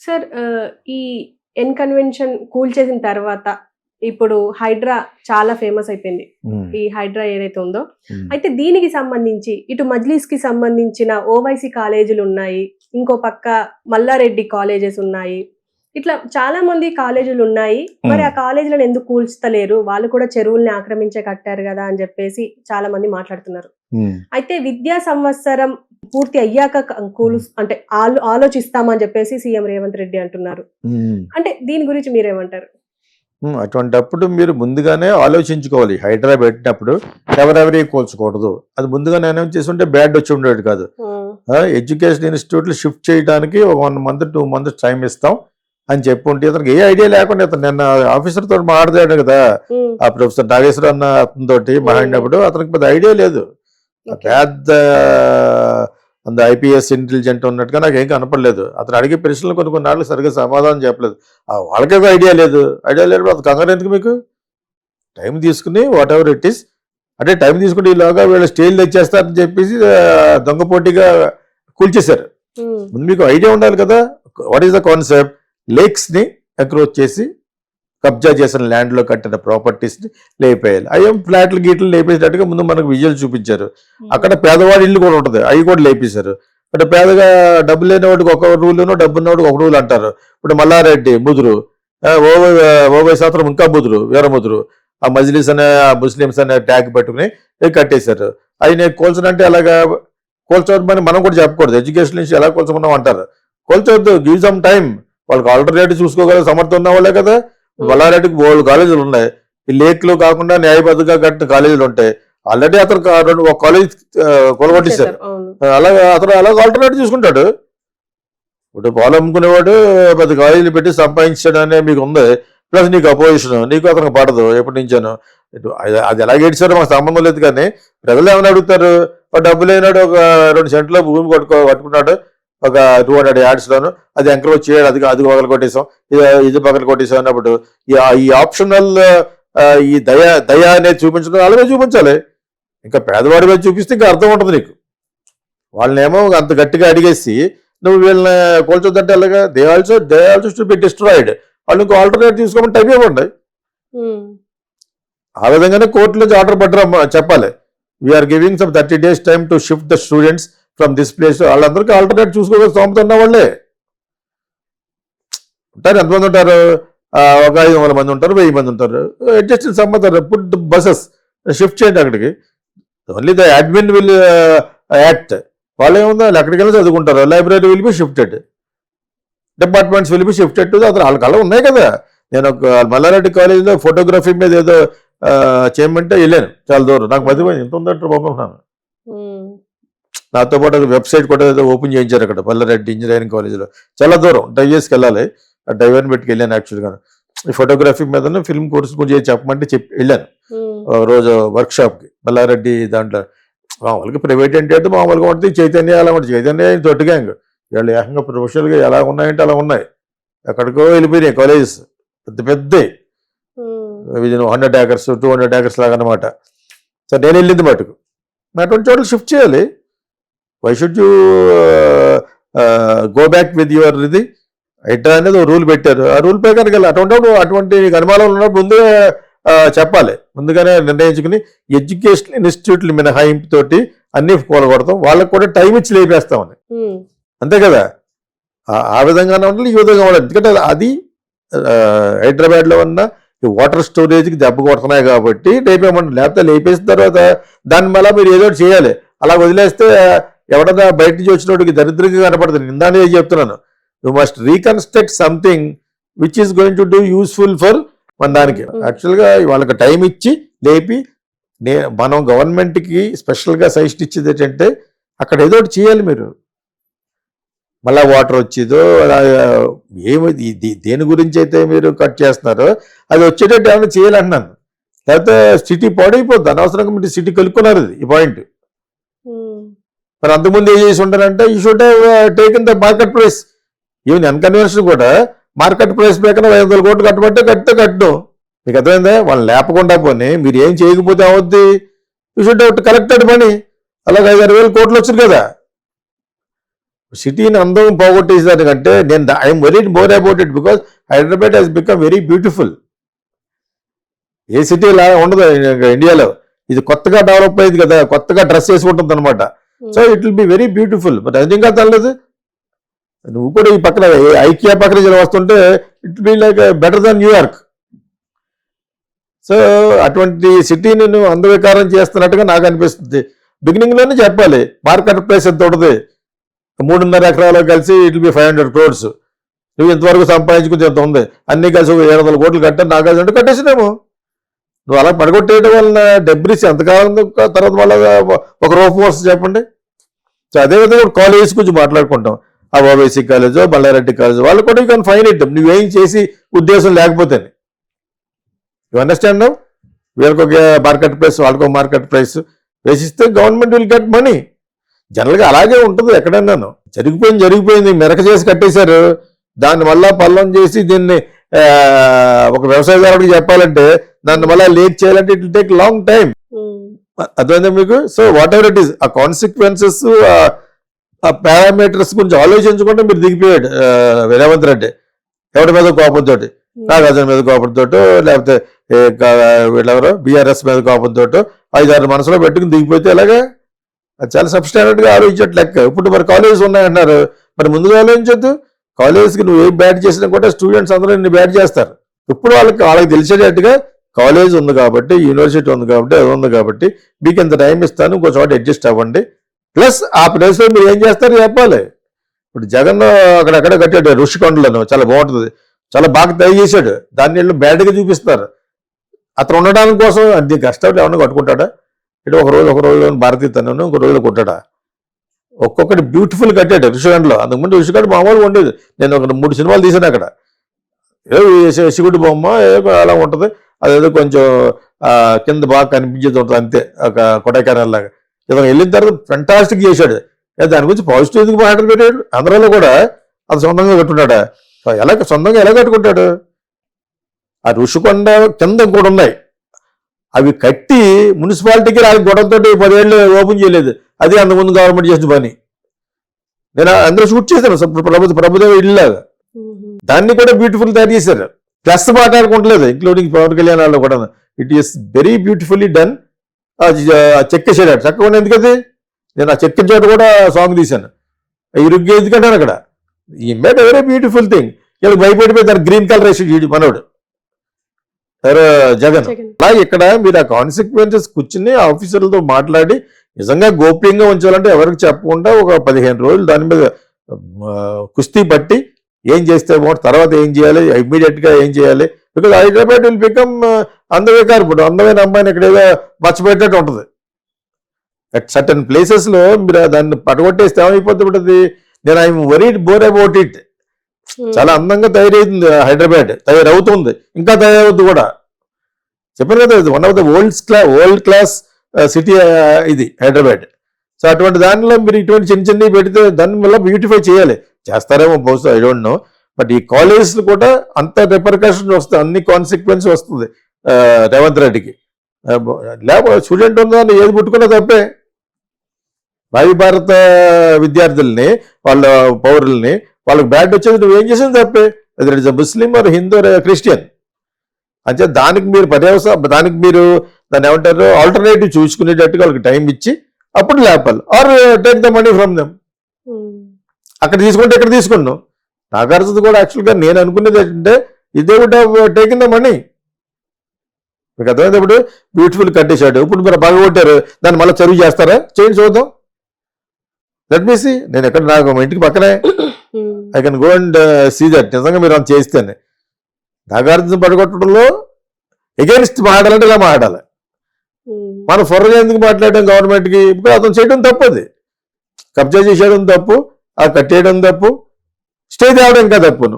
Sir ఈ N convention కూల్చేసిన తర్వాత ఇప్పుడు హైడ్రా చాలా ఫేమస్ అయిపోయింది. ఈ హైడ్రా ఏదైతే ఉందో, అయితే దీనికి సంబంధించి ఇటు మజ్లిస్‌కి సంబంధించిన ఓవైసీ కాలేజీలు ఉన్నాయి. ఇంకో పక్క మల్లారెడ్డి కాలేజెస్ ఉన్నాయి. ఇట్లా చాలా మంది కాలేజీలు ఉన్నాయి. మరి ఆ కాలేజీలను ఎందుకు కూల్స్తలేరు? వాళ్ళు కూడా చెరువుల్ని ఆక్రమించే కట్టారు కదా అని చెప్పేసి చాలా మంది మాట్లాడుతున్నారు. అయితే విద్యా సంవత్సరం పూర్తి అయ్యాక అంటే ఆలోచిస్తామని చెప్పేసి సీఎం రేవంత్ రెడ్డి అంటున్నారు. అంటే దీని గురించి మీరేమంటారు? అటువంటప్పుడు మీరు ముందుగానే ఆలోచించుకోవాలి. హైడ్రా పెట్టినప్పుడు ఎవరెవరి కూల్చకూడదు, అది ముందుగానే అనౌన్స్ చేస్తుంటే బ్యాడ్ వచ్చి ఉండేది కాదు. ఎడ్యుకేషన్ ఇన్స్టిట్యూట్లు షిఫ్ట్ చేయడానికి ఒక 1 month 2 months టైం ఇస్తాం అని చెప్పుంటే ఇతనికి ఏ ఐడియా లేకుండా ఇతను నిన్న ఆఫీసర్ తోటి మాట్లాడాడు కదా, ఆ ప్రొఫెసర్ నాగేశ్వర అన్న అతనితోటి మాట్లాడినప్పుడు అతనికి పెద్ద ఐడియా లేదు. పెద్ద అంత ఐపీఎస్ ఇంటెలిజెంట్ ఉన్నట్టుగా నాకు ఏం కనపడలేదు. అతను అడిగే ప్రశ్నలు కొన్ని నాళ్ళు సరిగ్గా సమాధానం చెప్పలేదు. వాళ్ళకే ఐడియా లేదు. అది కంగారు ఎందుకు మీకు? టైం తీసుకుని వాట్ ఎవర్ ఇట్ ఈస్, అంటే టైం తీసుకుని ఈలోగా వీళ్ళు స్టేజ్ తెచ్చేస్తారని చెప్పేసి దొంగ పోటీగా కూల్చేశారు. ముందు మీకు ఐడియా ఉండాలి కదా, వాట్ ఈస్ ద కాన్సెప్ట్. లేక్స్ని అక్రోచ్ చేసి కబ్జా చేసిన ల్యాండ్లో కట్టిన ప్రాపర్టీస్ని లేపేయాలి. అయ్యేం ఫ్లాట్లు గీట్లు లేపేసేటట్టుగా ముందు మనకు విజువల్ చూపించారు. అక్కడ పేదవాడి ఇల్లు కూడా ఉంటుంది, అవి కూడా లేపేశారు. అంటే పేదగా డబ్బు లేని వాడికి ఒక రూలును, డబ్బు ఉన్నవాడికి ఒక రూల్ అంటారు. ఇప్పుడు మల్లారెడ్డి ముదురు, ఓవై శాతం ఇంకా ముదురు, వీరముదురు, ఆ మజ్లిస్ అనే ముస్లిమ్స్ అనే ట్యాగ్ పెట్టుకుని కట్టేశారు. అవి నేను కోల్చనంటే అలాగా కోల్చమని మనం కూడా చెప్పకూడదు. ఎడ్యుకేషన్ నుంచి ఎలా కోల్చమన్నాం అంటారు. కోల్చవద్దు, గివ్ సమ్ టైం. వాళ్ళకి ఆల్టర్నేటివ్ చూసుకోగల సమర్థం ఉన్న వాళ్ళే కదా. మల్లారెడ్డికి 3 కాలేజీలు ఉన్నాయి. ఈ లేక్లో కాకుండా న్యాయబద్ధంగా కట్టిన కాలేజీలు ఉంటాయి. ఆల్రెడీ అతను ఒక కాలేజ్ కొలగొట్టేశారు. అలాగే అతను అలాగే ఆల్టర్నేటివ్ చూసుకుంటాడు. ఇప్పుడు పాలు అమ్ముకునేవాడు పెద్ద కాలేజీలు పెట్టి సంపాదించాడు అనే మీకు ఉంది. ప్లస్ నీకు అపోజిషన్, నీకు అతనికి పడదు ఎప్పటి నుంచాను. అది ఎలా గేడ్చారో మాకు సంబంధం లేదు. కానీ ప్రజలు ఏమైనా అడుగుతారు, డబ్బు లేనాడు ఒక 2 సెంట్లో భూమి పట్టుకున్నాడు ఒక 200 యార్డ్స్లోను, అది ఎంకరేజ్ చేయాలి, అది పగలు కొట్టేసాం, ఇది పగలు కొట్టేసాం అన్నప్పుడు ఈ ఆప్షనల్ ఈ దయ అనేది చూపించడం అలాగే చూపించాలి. ఇంకా పేదవాడి మీద చూపిస్తే ఇంకా అర్థం ఉంటుంది నీకు. వాళ్ళనేమో అంత గట్టిగా అడిగేసి నువ్వు వీళ్ళని కోల్చొద్దంటే అలాగా they also to be destroyed. వాళ్ళు ఇంకో ఆల్టర్నేట్ తీసుకోమని టైం ఇవ్వండి. ఆ విధంగానే కోర్టు నుంచి ఆర్డర్ పడ్డా చెప్పాలి. We are giving some 30 days time to shift the students from this place. వాళ్ళందరికీ ఆల్టర్నేట్ చూసుకోగల స్తోమత ఉన్న వాళ్ళే ఉంటారు. ఎంతమంది ఉంటారు? ఒక 500 మంది ఉంటారు, 1000 మంది ఉంటారు. అడ్జస్ట్ సంబంధారు. పుట్ బసెస్ షిఫ్ట్ చేయండి అక్కడికి. Only the admin will act. వాళ్ళు ఏముందో ఎక్కడికి వెళ్ళి చదువుకుంటారు. Library will be shifted, departments will be shifted to అతను వాళ్ళ కళ ఉన్నాయి కదా. నేను ఒక మల్లారెడ్డి కాలేజీలో ఫోటోగ్రఫీ మీద ఏదో చేయమంటే వెళ్ళాను, చాలా దూరం. నాకు మధ్యపోయింది, ఎంత ఉందంటారు పాపం. నాతో పాటు వెబ్సైట్ కూడా ఏదో ఓపెన్ చేయించారు అక్కడ మల్లారెడ్డి ఇంజనీరింగ్ కాలేజీలో. చాలా దూరం డ్రైవ్ చేసుకు వెళ్ళాలి. ఆ డ్రైవర్ని పెట్టుకు వెళ్ళాను. యాక్చువల్గా ఈ ఫోటోగ్రఫీ మీద ఫిల్మ్ కోర్స్ గురించి చెప్పమంటే వెళ్ళాను రోజు వర్క్షాప్కి మల్లారెడ్డి. దాంట్లో మామూలుగా ప్రైవేట్ అంటే మామూలుగా ఉంటుంది, చైతన్య అలా ఉంటుంది. చైతన్య తొట్టు గ్యాంగ్, వీళ్ళు ఏకంగా ప్రొఫెషనల్గా ఎలా ఉన్నాయంటే అలా ఉన్నాయి. ఎక్కడికో వెళ్ళిపోయినాయి కాలేజెస్, పెద్ద పెద్ద 100 acres 200 acres లాగా అనమాట. సో నేను వెళ్ళింది మటుకు అటువంటి చోట్ల షిఫ్ట్ చేయాలి. Why should you go back with your ఇది? హైడ్రా అనేది ఒక రూల్ పెట్టారు, ఆ రూల్ ప్రకారం వెళ్ళి అటువంటి అనుమానాలు ఉన్నప్పుడు ముందే చెప్పాలి. ముందుగానే నిర్ణయించుకుని ఎడ్యుకేషన్ ఇన్స్టిట్యూట్లు మినహాయింపు తోటి అన్ని కూలగొడతాం, వాళ్ళకి కూడా టైం ఇచ్చి లేపేస్తామని. అంతే కదా. ఆ విధంగానే ఉండాలి, ఈ విధంగా ఉండాలి. ఎందుకంటే అది హైదరాబాద్లో ఉన్న ఈ వాటర్ స్టోరేజ్కి దెబ్బ కొడుతున్నాయి కాబట్టి లేపేయమంటారు. లేకపోతే లేపేసిన తర్వాత దాని వల్ల మీరు ఏదో చేయాలి. అలా వదిలేస్తే ఎవడన్నా బయట నుంచి వచ్చినోడికి దరిద్రంగా కనపడుతుంది. ఇందానే చెప్తున్నాను, you must reconstruct something which is going to do useful for మన దానికి. యాక్చువల్గా వాళ్ళకి టైం ఇచ్చి లేపి మనం గవర్నమెంట్కి స్పెషల్గా సజెస్ట్ ఇచ్చేది ఏంటంటే అక్కడ ఏదో ఒకటి చేయాలి. మీరు మళ్ళీ వాటర్ వచ్చేదో ఏమి దేని గురించి అయితే మీరు కట్ చేస్తున్నారో అది వచ్చేటట్టు ఏమైనా చేయాలంటున్నాను. లేకపోతే సిటీ పాడైపోద్ది. అనవసరంగా మీరు సిటీ కలుపుకున్నారు ఈ పాయింట్. మరి అంతకుముందు ఏం చేసి ఉంటారంటే you should have taken the market price. Even unconvention కూడా మార్కెట్ ప్రైస్ ప్రకారం 500 కోట్లు కట్టమంటే కట్టడం. మీకు అర్థమైందా? వాళ్ళు లేపకుండా పోనీ మీరు ఏం చేయకపోతే అవద్ది. You should have collected money. అలాగే 5-6 వేల కోట్లు వచ్చింది కదా. సిటీని అందం పోగొట్టేసేదానికంటే నేను I'm very more about it because Hyderabad has become very beautiful. ఏ సిటీ ఇలా ఉండదు ఇండియాలో. ఇది కొత్తగా డెవలప్ అయ్యింది కదా, కొత్తగా డ్రెస్ వేసుకుంటుంది అనమాట. So it will be very beautiful. But అది ఇంకా తల్లదు. నువ్వు కూడా ఈ పక్కన ఐకియా పక్కన వస్తుంటే it be like better than New York. So అటువంటి సిటీని నువ్వు అందవికారం చేస్తున్నట్టుగా నాకు అనిపిస్తుంది. బిగినింగ్ లోనే చెప్పాలి మార్కెట్ ప్రైస్ ఎంత ఉంటుంది, 3.5 ఎకరాలు కలిసి ఇట్ విల్ బి 500 crores. నువ్వు ఇంతవరకు సంపాదించుకుంటే ఎంత ఉంది, అన్ని కలిసి 700 కోట్లు కట్టాను నాకు అంటే కట్టేసినేమో. నువ్వు అలా పడగొట్టేయడం వలన డెబ్రిస్ ఎంతకాలం తర్వాత మళ్ళీ ఒక రూపం వస్తుంది చెప్పండి. సో అదేవిధంగా కాలేజెస్ గురించి మాట్లాడుకుంటాం. ఆ ఓబీసీ కాలేజ్, బళ్ళారెడ్డి కాలేజ్, వాళ్ళు కూడా కానీ ఫైన్ ఇట్ నువ్వేం చేసి ఉద్దేశం లేకపోతే. You understand? వీళ్ళకి ఒక మార్కెట్ ప్రైస్, వాళ్ళకి ఒక మార్కెట్ ప్రైస్ వేసిస్తే గవర్నమెంట్ విల్ గెట్ మనీ. జనరల్గా అలాగే ఉంటుంది ఎక్కడన్నాను. జరిగిపోయింది మెరక చేసి కట్టేశారు. దాన్ని మళ్ళా పల్లం చేసి దీన్ని ఒక వ్యవసాయదారుడికి చెప్పాలంటే దాన్ని మళ్ళీ లేట్ చేయాలంటే it will take long time. అర్థమైందా మీకు? So what ever it is, ఆ కాన్సిక్వెన్సెస్, ఆ పారామీటర్స్ గురించి ఆలోచించకుండా మీరు దిగిపోయాడు రేవంత్ రెడ్డి. ఎవరి మీద కోపంతో, నాగార్జున మీద కోపంతో, లేకపోతే వీళ్ళెవరో బీఆర్ఎస్ మీద కోపంతో 5-6 మనసులో పెట్టుకుని దిగిపోతే ఎలాగా? అది చాలా సబ్స్టాండర్డ్ గా ఆలోచించట్టు లెక్క. ఇప్పుడు మరి కాలేజెస్ ఉన్నాయంటున్నారు, మరి ముందుగా ఆలోచించొద్దు. కాలేజ్కి నువ్వు ఏం బ్యాడ్ చేసినా కూడా స్టూడెంట్స్ అందరూ నిన్ను బ్యాడ్ చేస్తారు. ఇప్పుడు వాళ్ళకి తెలిసేటట్టుగా కాలేజ్ ఉంది కాబట్టి, యూనివర్సిటీ ఉంది కాబట్టి, అది ఉంది కాబట్టి మీకు ఇంత టైం ఇస్తాను, ఇంకో చోట అడ్జస్ట్ అవ్వండి. ప్లస్ ఆ ప్లేస్లో మీరు ఏం చేస్తారో చెప్పాలి. ఇప్పుడు జగన్ అక్కడెక్కడ కట్టాడు ఋషికొండలను, చాలా బాగుంటుంది, చాలా బాగా తయారు చేశాడు. దాన్ని వీళ్ళు బ్యాడ్గా చూపిస్తారు. అతను ఉండడానికి కోసం అన్ని కష్టాలు ఏమన్నా కట్టుకుంటాడా? ఇటు ఒక రోజు భారతీయ తనను ఇంకో రోజులో కొట్టాడా? ఒక్కొక్కటి బ్యూటిఫుల్ కట్టాడు ఋషికొండలో. అంతకుముందు ఋషికొండ మామూలుగా ఉండేది. నేను ఒక 3 సినిమాలు తీసాను అక్కడ. శివుడి బొమ్మ అలా ఉంటుంది, అదేదో కొంచెం కింద బాగా కనిపించేది ఉంటుంది అంతే, ఒక కొడైకెనాల్ లాగా. ఇతను వెళ్ళిన తర్వాత ఫెంటాస్టిక్ చేశాడు. దాని గురించి పాజిటివ్ ఎందుకు మాట్లాడుకుంటాడు? ఆంధ్రాలో కూడా అది సొంతంగా కట్టుకుంటాడా? సొంతంగా ఎలా కట్టుకుంటాడు? ఆ ఋషికొండ కింద కూడా ఉన్నాయి, అవి కట్టి మున్సిపాలిటీకి రాని గొడవతో 10 ఏళ్ళు ఓపెన్ చేయలేదు. అది అంతకుముందు గవర్నమెంట్ చేసిన పని. నేను అందరూ షూట్ చేశాను ప్రభుదేవ ఇల్లులాగా. దాన్ని కూడా బ్యూటిఫుల్ తయారు చేశారు. ప్లస్ మాట్లాడుకుంటలేదు, ఇంక్లూడింగ్ పవన్ కళ్యాణ్ వాళ్ళు కూడా. It is very beautifully done. చెక్కేసాడు చక్కగా. ఎందుకది నేను ఆ చెక్కిన చోట కూడా సాంగ్ తీశాను. ఇరుగ్గా ఎందుకంటాను అక్కడ. ఈ మేడ్ వెరీ బ్యూటిఫుల్ థింగ్. ఇలా భయపడిపోయి దాన్ని గ్రీన్ కలర్ వేసి మనోడు జగన్. అలాగే ఇక్కడ మీరు ఆ కాన్సిక్వెన్సెస్ కూర్చుని ఆఫీసర్లతో మాట్లాడి నిజంగా గోప్యంగా ఉంచాలంటే ఎవరికి చెప్పకుండా ఒక 15 రోజులు దాని మీద కుస్తీ పట్టి ఏం చేస్తే బాగుంటుంది, తర్వాత ఏం చేయాలి, ఇమ్మీడియట్ గా ఏం చేయాలి. బికాజ్ హైదరాబాద్ విల్ బికమ్ అందవికారు. ఇప్పుడు అందమైన అమ్మాయిని ఇక్కడ ఏదో మర్చిపెట్టేట్టు ఉంటుంది. అట్ సర్టన్ ప్లేసెస్ లో మీరు దాన్ని పడగొట్టేస్తే ఏమైపోతుంది? నేను I'm worried more about it. చాలా అందంగా తయారైతుంది హైదరాబాద్, తయారవుతుంది, ఇంకా తయారవుతుంది కూడా. చెప్పాను కదా, one of the world class city ఇది హైదరాబాద్. సో అటువంటి దానిలో మీరు ఇటువంటి చిన్నవి పెడితే దాని వల్ల బ్యూటిఫై చేయాలి. చేస్తారేమో బహుశా, ఐ డోంట్ నో. బట్ ఈ కాలేజెస్ కూడా అంత రిపర్కషన్ వస్తుంది, అన్ని కాన్సిక్వెన్స్ వస్తుంది రేవంత్ రెడ్డికి. లేకపోతే స్టూడెంట్ ఉందని ఏది పుట్టుకున్నా తప్పే. భావి భారత విద్యార్థుల్ని, వాళ్ళ పౌరుల్ని, వాళ్ళకి బ్యాడ్ వచ్చేది నువ్వేం చేసింది తప్పే. అది it's Muslim are Hindu Christian అంటే దానికి మీరు దానికి మీరు దాన్ని ఏమంటారు ఆల్టర్నేటివ్ చూసుకునేటట్టుగా వాళ్ళకి టైం ఇచ్చి అప్పుడు లేపాలి. Or take the money from them. అక్కడ తీసుకుంటే ఎక్కడ తీసుకున్నావు? నాగార్జున కూడా యాక్చువల్గా నేను అనుకునేది ఏంటంటే ఇదే would have taken the money. మీకు అర్థమైంది? ఇప్పుడు బ్యూటిఫుల్ కట్టేశాడు, ఇప్పుడు మీరు బాగా కొట్టారు, దాన్ని మళ్ళీ చదువు చేస్తారా? చేయండి చూద్దాం. Let me see. నేను ఎక్కడ నాకు మా ఇంటికి పక్కనే, I can go and see that. నిజంగా మీరు అంత చేస్తేనే. నాగార్జున పడగొట్టడంలో ఎగెన్స్ట్ మాట్లాడాలంటే ఇలా మాట్లాడాలి. మనం ఫొర్రగా ఎందుకు మాట్లాడడం గవర్నమెంట్కి? ఇప్పుడు అతను చేయడం తప్పు, అది కబ్జా చేసేయడం తప్పు, ఆ కట్టేయడం తప్పు, స్టే తేవడం ఇంకా తప్పును.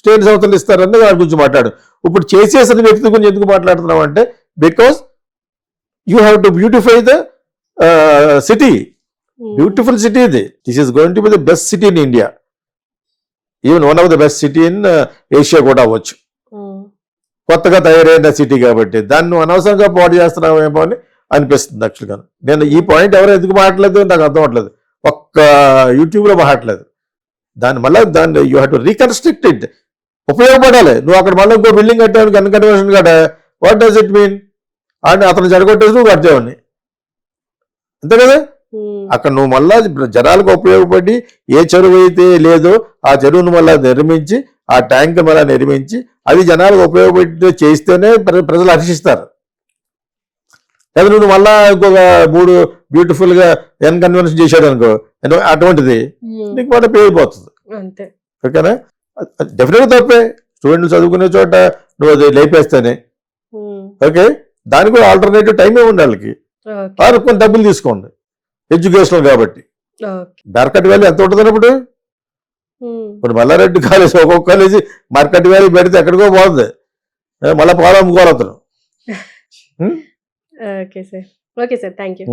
స్టేట్ సంస్థలు ఇస్తారని దాని గురించి మాట్లాడు. ఇప్పుడు చేసేసిన వ్యక్తి గురించి ఎందుకు మాట్లాడుతున్నాం అంటే because you have to beautify the city. Beautiful city ఇది. This is going to be the best city in India, even one of the best city in Asia కూడా అవ్వచ్చు. కొత్తగా తయారైన సిటీ కాబట్టి దాన్ని అనవసరంగా పాడు చేస్తున్నామేమో అని అనిపిస్తుంది యాక్చువల్గా. నేను ఈ పాయింట్ ఎవరు ఎందుకు మాట్లాడలేదు నాకు అర్థం అవ్వట్లేదు. ఒక్క యూట్యూబ్లో మాట్లాడలేదు. దాన్ని you have to reconstruct it. ఉపయోగపడాలి. నువ్వు అక్కడ మళ్ళీ ఇంకో బిల్డింగ్ కట్టావు అన్కన్వర్షన్ కాడ, వాట్ డస్ ఇట్ మీన్? అని అతను చెడగొట్టేసి నువ్వు కట్టేవాడిని, అంతే కదా. అక్కడ నువ్వు మళ్ళా జనాలకు ఉపయోగపడి ఏ చెరువు అయితే లేదో ఆ చెరువును మళ్ళా నిర్మించి, ఆ ట్యాంక్ మళ్ళా నిర్మించి, అది జనాలకు ఉపయోగపడి చేస్తేనే ప్రజలు హర్షిస్తారు. లేదా నువ్వు మళ్ళా ఇంకొక 3 బ్యూటిఫుల్ గా కన్వెన్షన్ చేశాడు అనుకో, అటువంటిది నీకు మళ్ళీ పేరిపోతుంది. అంతే. ఓకేనా? డెఫినెట్ గా తప్పే. స్టూడెంట్లు చదువుకునే చోట నువ్వు అది లేపేస్తేనే. ఓకే, దానికి కూడా ఆల్టర్నేటివ్ టైమే ఉండాలి వాళ్ళకి. వారు కొన్ని డబ్బులు తీసుకోండి ఎడ్యుకేషన్ కాబట్టి. మార్కెట్ వాల్యూ ఎంత ఉంటుంది అప్పుడు? ఇప్పుడు మల్లారెడ్డి కాలేజ్, ఒక్కొక్క కాలేజీ మార్కెట్ వాల్యూ పెడితే ఎక్కడికో పోతుంది, మళ్ళీ పాలు అమ్ముకోవాలి అతను. Okay sir, thank you.